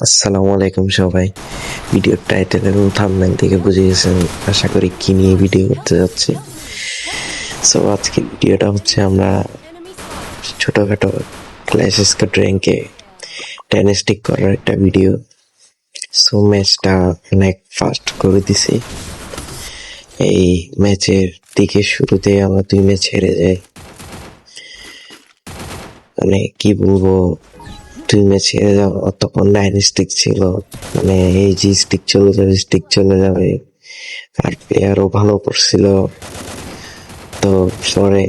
আসসালামু আলাইকুম সবাই। ভিডিওর টাইটেল এবং থাম্বনেল থেকে বুঝে গেছেন আশা করি কি নিয়ে ভিডিও করতে যাচ্ছি। সো আজকের ভিডিওটা হচ্ছে আমরা ছোটখাটো ক্ল্যাশ স্কোয়াড র্যাঙ্কে 10 স্টিক করার একটা ভিডিও। সো ম্যাচটা অনেক ফাস্ট করে দিছি। এই ম্যাচের দিকে শুরুতে আমরা 2 ম্যাচ হেরে যাই। মানে কি বলবো, 2 ম্যাচ হেরে যাওয়া, তখন 9 স্টিক ছিল। মানে এই যে স্টিক চলে যাবে আর প্লেয়ারও ভালো করছিল। তো পরে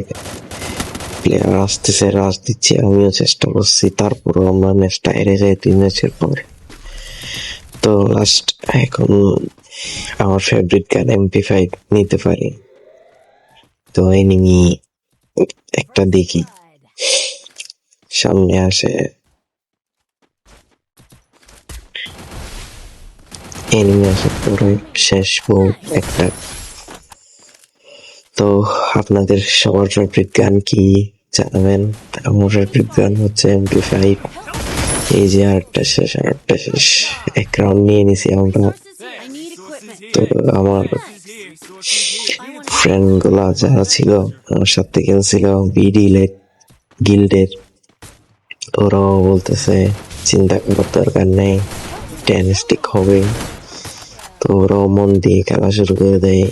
প্লেয়ার আসতেছে, রাশ দিচ্ছে, আমিও চেষ্টা করছি, তারপরও আমরা ম্যাচটা হেরে যাই 2 ম্যাচের পর। তো লাস্ট এখন আমার ফেভারিট গান MP5 নিতে পারি। তো এনিমি একটা দেখি সামনে আসে, এনিমি আসার পরে শেষ মুভ একটা। তো আপনাদের সবার ফেভারিট গান কি জানাবেন? আমার ফেভারিট গান হচ্ছে MP5। এই যে আরেকটা শেষ, এক রাউন্ড নিয়ে নিছি আমরা। তো আমার ফ্রেন্ড গুলা যারা ছিল আমার সাথে খেলছিল বিডি গিল্ডের, ওরাও বলতেছে চিন্তা করার দরকার নেই, 10 স্টিক হবে। তো ওরাও মন দিয়ে খেলা শুরু করে দেয়।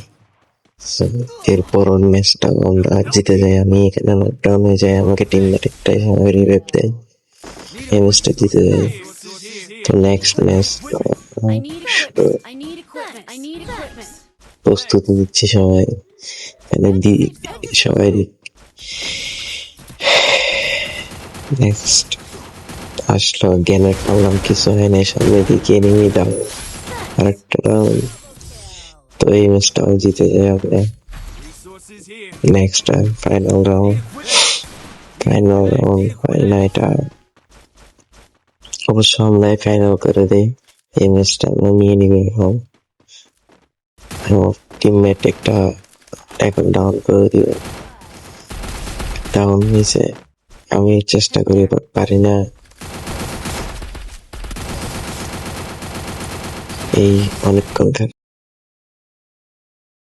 এরপর ম্যাচটা আমরা জিতে যাই। আমি এখানে নকডাউন হয়ে যাই, আমাকে টিমমেট একটাই সময় রিভাইভ দেয়, এই ম্যাচটা জিতে যাই। তো নেক্সট ম্যাচ প্রস্তুতি দিচ্ছি সবাই, মানে সবাই। নেক্সট আসলো, জ্ঞানের পারলাম কিছু হয় না, সামনে দিকে এনিমি দাও, আরেকটা রাউন্ড। তো এই ম্যাচটাও জিতে যাই আমরা। নেক্সট টাইম ফাইনাল রাউন্ড হয় না, এটা অবশ্য আমরাই ফাইনাল করে দেই। এই ম্যাচটা আমরা নিয়ে নিবো। এখন আমার টিমমেট একটা এখন ডাউন করে দিবে, ডাউন হয়েছে, আমি চেষ্টা করি পারি না। এই অনেকক্ষণ